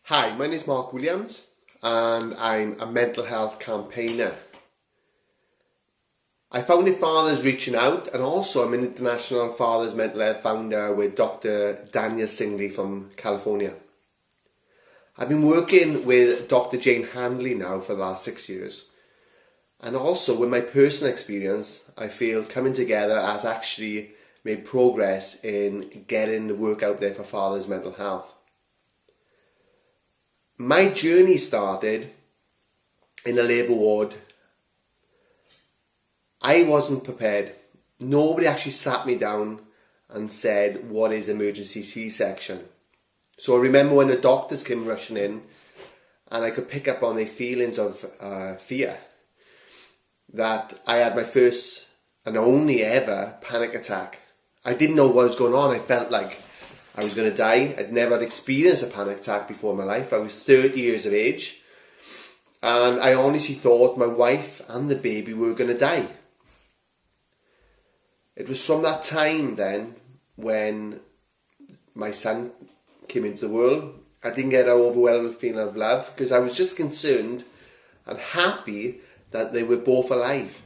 Hi, my name is Mark Williams and I'm a mental health campaigner. I founded Fathers Reaching Out, and also I'm an international Fathers Mental Health founder with Dr. Daniel Singley from California. I've been working with Dr. Jane Handley now for the last 6 years, and also with my personal experience, I feel coming together has actually made progress in getting the work out there for fathers' mental health. My journey started in a labour ward. I wasn't prepared. Nobody actually sat me down and said, what is emergency C-section? So I remember when the doctors came rushing in, and I could pick up on their feelings of fear, that I had my first and only ever panic attack. I didn't know what was going on. I felt like I was going to die. I'd never experienced a panic attack before in my life. I was 30 years of age, and I honestly thought my wife and the baby were going to die. It was from that time then when my son came into the world. I didn't get an overwhelming feeling of love because I was just concerned and happy that they were both alive.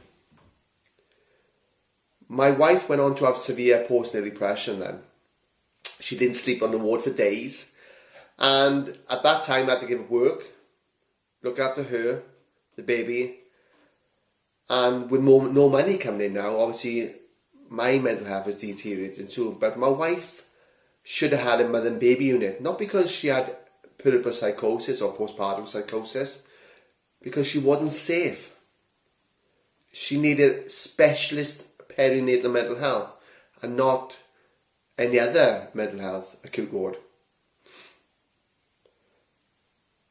My wife went on to have severe postnatal depression then. She didn't sleep on the ward for days, and at that time I had to give up work, look after her, the baby, and with no money coming in now, obviously my mental health was deteriorating too. But my wife should have had a mother and baby unit, not because she had puerperal psychosis or postpartum psychosis, because she wasn't safe. She needed specialist perinatal mental health and not any other mental health acute ward.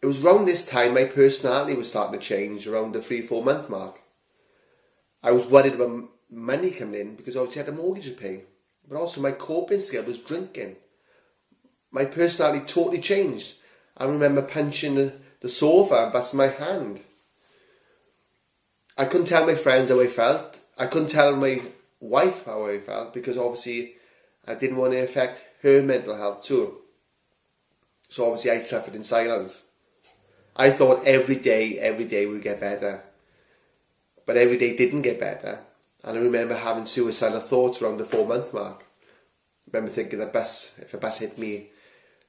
It was around this time my personality was starting to change, around the 3-4 month mark. I was worried about money coming in because obviously I had a mortgage to pay, but also my coping skill was drinking. My personality totally changed. I remember punching the sofa and busting my hand. I couldn't tell my friends how I felt. I couldn't tell my wife how I felt because obviously I didn't want to affect her mental health too. So obviously I suffered in silence. I thought every day would get better. But every day didn't get better. And I remember having suicidal thoughts around the 4-month mark. I remember thinking that if a bus hit me,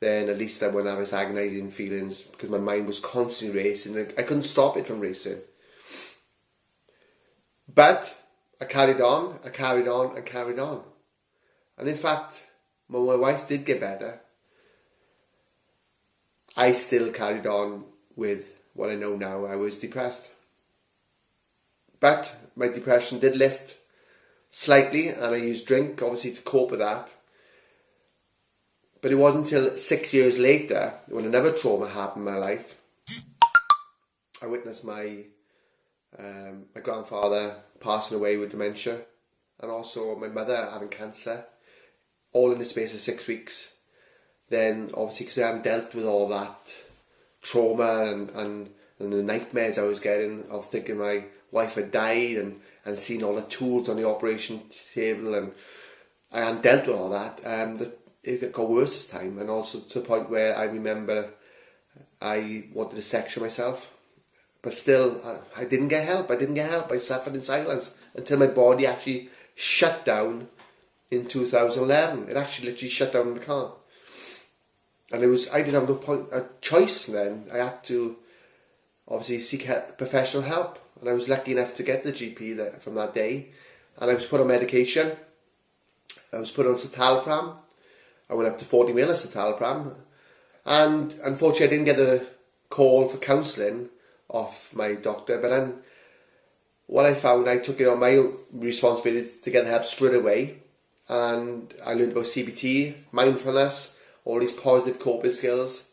then at least I wouldn't have this agonising feelings because my mind was constantly racing. I couldn't stop it from racing. But I carried on. And in fact, when my wife did get better, I still carried on with what I know now. I was depressed. But my depression did lift slightly, and I used drink obviously to cope with that. But it wasn't until 6 years later, when another trauma happened in my life, I witnessed my grandfather passing away with dementia, and also my mother having cancer, all in the space of 6 weeks. Then obviously because I hadn't dealt with all that trauma and the nightmares I was getting of thinking my wife had died and seeing all the tools on the operation table, and I hadn't dealt with all that, it got worse this time, and also to the point where I remember I wanted to section myself, but still I didn't get help. I suffered in silence until my body actually shut down in 2011. It actually literally shut down in the car. And I didn't have a choice then. I had to obviously seek professional help. And I was lucky enough to get the GP from that day. And I was put on medication. I was put on citalopram. I went up to 40 ml of citalopram. And unfortunately I didn't get the call for counselling off my doctor. But then what I found, I took it on my responsibility to get the help straight away. And I learned about CBT, mindfulness, all these positive coping skills.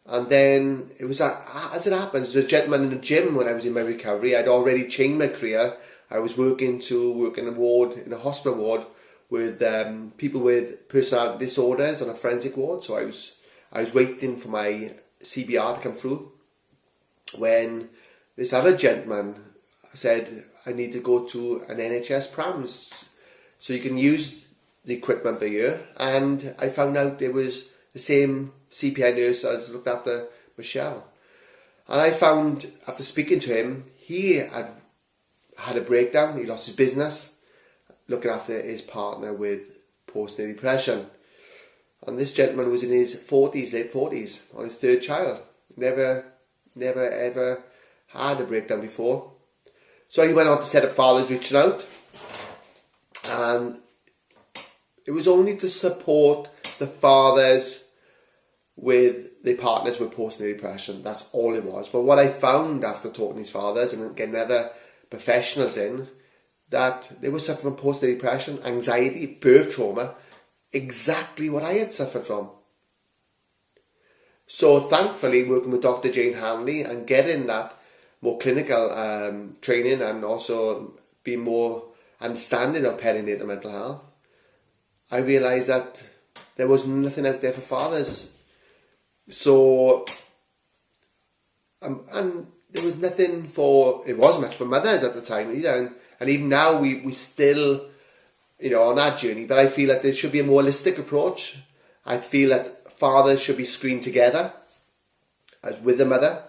And then it was, as it happens, there was a gentleman in the gym when I was in my recovery. I'd already changed my career. I was working in a ward, in a hospital ward, with people with personality disorders on a forensic ward. So I was waiting for my CBR to come through when this other gentleman said, I need to go to an NHS PRAMS so you can use the equipment per year. And I found out there was the same CPI nurse as looked after Michelle. And I found, after speaking to him, he had a breakdown. He lost his business, looking after his partner with postnatal depression. And this gentleman was in his 40s, late 40s, on his third child. Never ever had a breakdown before. So he went on to set up Fathers Reaching Out. And it was only to support the fathers with the partners with postnatal depression. That's all it was. But what I found after talking to these fathers and getting other professionals in, that they were suffering from postnatal depression, anxiety, birth trauma, exactly what I had suffered from. So thankfully, working with Dr. Jane Hanley and getting that more clinical training and also being more understanding of perinatal mental health, I realised that there was nothing out there for fathers. So, and there was nothing for, it wasn't much for mothers at the time either. And even now we still, on that journey, but I feel that there should be a more holistic approach. I feel that fathers should be screened together as with the mother.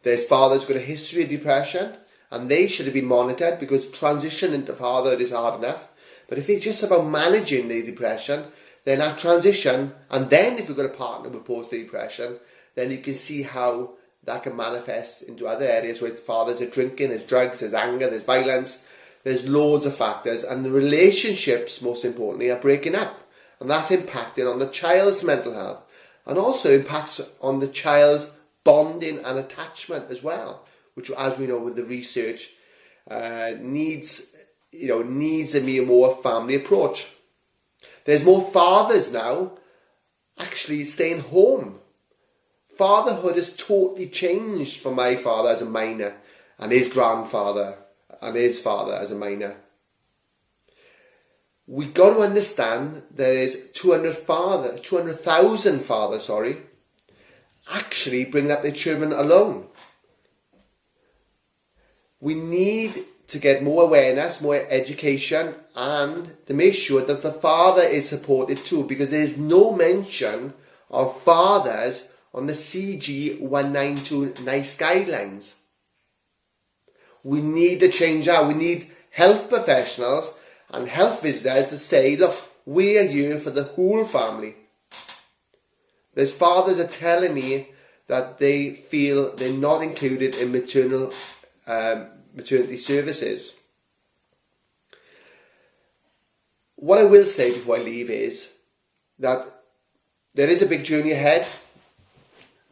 There's fathers who've got a history of depression and they should be monitored, because transition into fatherhood is hard enough. But if it's just about managing the depression, then that transition, and then if you've got a partner with postnatal depression, then you can see how that can manifest into other areas where it's fathers are drinking, there's drugs, there's anger, there's violence, there's loads of factors, and the relationships, most importantly, are breaking up. And that's impacting on the child's mental health, and also impacts on the child's bonding and attachment as well, which, as we know with the research, needs a more family approach. There's more fathers now actually staying home. Fatherhood has totally changed for my father as a minor, and his grandfather and his father as a minor. We got to understand there's 200,000 fathers, actually bringing up their children alone. We need to get more awareness, more education, and to make sure that the father is supported too, because there's no mention of fathers on the CG 192 NICE guidelines. We need to change that. We need health professionals and health visitors to say, look, we are here for the whole family. There's fathers are telling me that they feel they're not included in maternity services. What I will say before I leave is that there is a big journey ahead,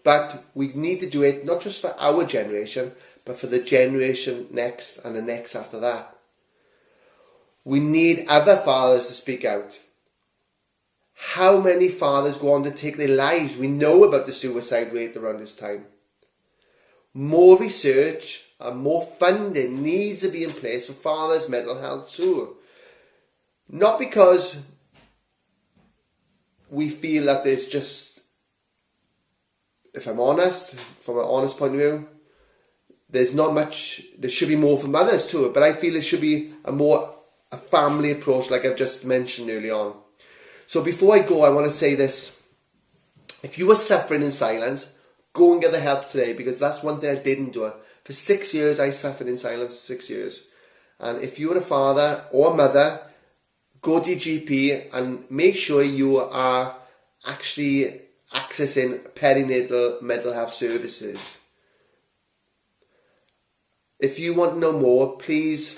but we need to do it not just for our generation, but for the generation next and the next after that. We need other fathers to speak out. How many fathers go on to take their lives? We know about the suicide rate around this time. More research and more funding needs to be in place for fathers' mental health too. Not because we feel that there's just, if I'm honest, from an honest point of view, there's not much, there should be more for mothers too, but I feel it should be a family approach, like I've just mentioned early on. So before I go, I want to say this. If you are suffering in silence, go and get the help today, because that's one thing I didn't do. For 6 years, I suffered in silence, 6 years. And if you're a father or mother, go to your GP and make sure you are actually accessing perinatal mental health services. If you want to know more, please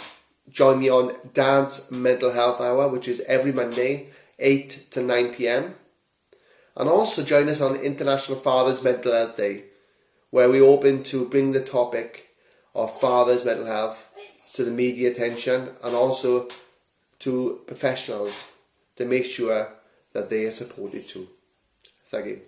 join me on Dad's Mental Health Hour, which is every Monday, 8 to 9 p.m. And also join us on International Father's Mental Health Day, where we're open to bring the topic of father's mental health to the media attention and also to professionals to make sure that they are supported too. Thank you.